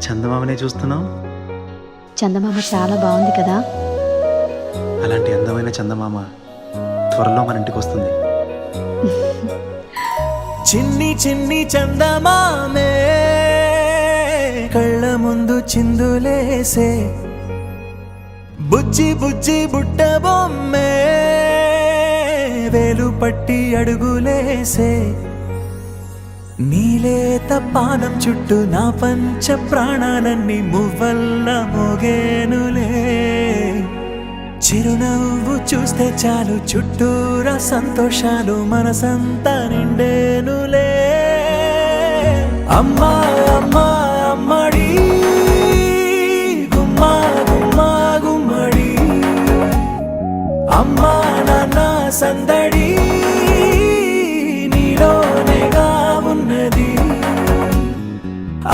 చందమామనే చూస్తున్నావు? చందమామ చాలా బాగుంది కదా. అలాంటి అందమైన చందమామ త్వరలో మన ఇంటికి వస్తుంది. చిన్ని చిన్ని చందమామే కళ్ళ ముందు చిందులేసే, బుజ్జి బుజ్జి బుట్ట బొమ్మే వేలు పట్టి అడుగులేసే, నీలేత పానం చుట్టూ నా పంచ ప్రాణాలన్నీ మువ్వల్ల మోగేనులే. చిరునవ్వు చూస్తే చాలు చుట్టూరా సంతోషాలు మనసంతా నిండేనులే. అమ్మా అమ్మా అమ్మడి గుమ్మా గుమ్మా గుమ్మడి, అమ్మా నాన్న సందడి నీలోనేగా ఉన్నది.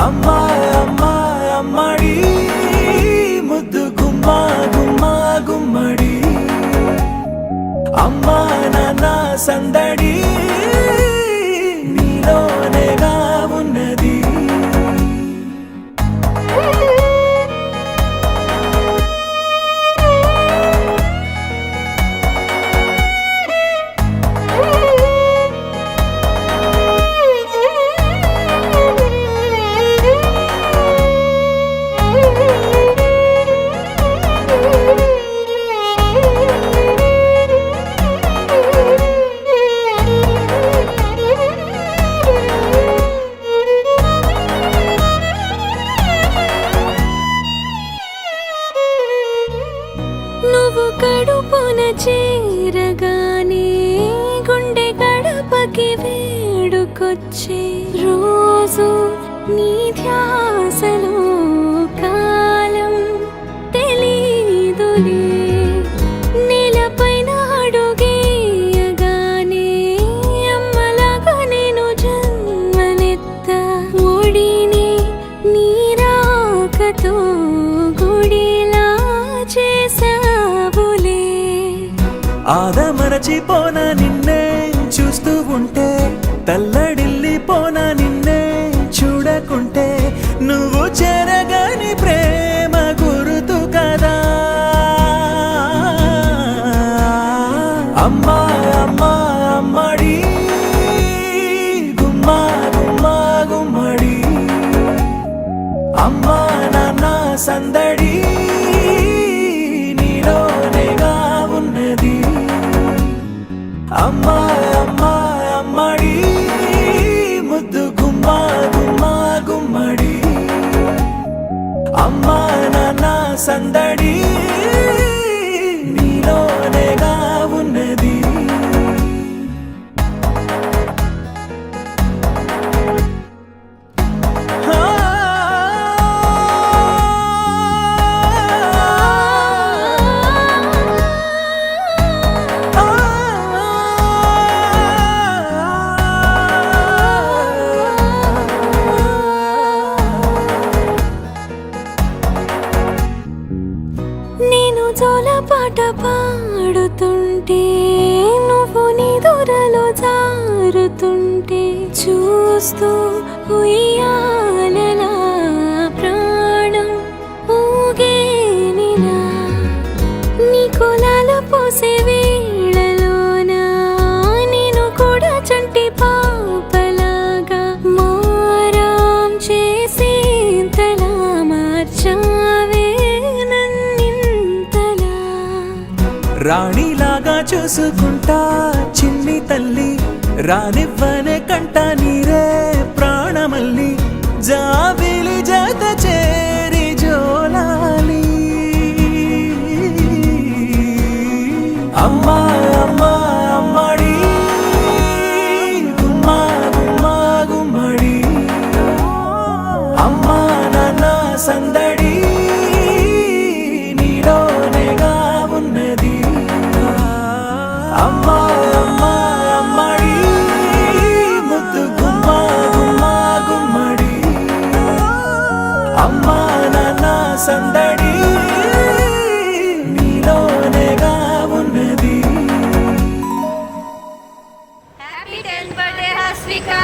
అమ్మా అమ్మా అమ్మడి ముద్దు గుమ్మా గుమ్మా గుమ్మడి, అమ్మా నాన్న సందడి నీలోనేగా ఉన్నది. నువ్వు కడుపున చేరగానే గుండె గడపకి వేడుకొచ్చే రోజు నీ ధ్యాసలో కాలం తెలీదులే. నేలపైన అడుగేయగానే అమ్మలాగా నేను జన్మనెత్త, ఒడిని నీ రాకతో గుడిలా చేసావులే. ఆదమరచిపోన నిన్నే చూస్తూ ఉంటే, తల్లడిల్లిపోన నిన్నే చూడకుంటే, నువ్వు చెరగని ప్రేమ గురుతు కదా. అమ్మా అమ్మా అమ్మడి గుమ్మా గుమ్మా గుమ్మడి, అమ్మా నాన్న సందడి నీలోనేగా ఉన్నది. అమ్మా అమ్మా అమ్మడి ముద్దు గుమ్మా గుమ్మా గుమ్మడి, అమ్మా నాన్న సందడి నీలోనేగా ఉన్నది. నేను జోలపాట పాడుతుంటే, నువ్వు నీ దూరలో జారుతుంటే, చూస్తూ ఉయ్యాలలా ప్రాణం ఊగేనిలా. నీ కులాల పోసే వేళలోన నేను కూడా చంటి పాపలాగా మారాం చేసేంతలా మార్చావే నన్నింతలా. రాణిలాగా చూసుకుంటా చిన్ని తల్లి, రానివ్వనే కంట నీరే ప్రాణమల్లి, జాబిలి జత చేరి జోలాలి. అమ్మా అమ్మా అమ్మడి గుమ్మా గుమ్మా గుమ్మడి, అమ్మా నాన్న సందడి నీలోనేగా ఉన్నది. అమ్మా అమ్మా అమ్మడి ముద్దు గుమ్మా గుమ్మా గుమ్మడి, అమ్మా నాన్న సందడి నీలోనేగా ఉన్నది. Happy 10th birthday, Hasvika!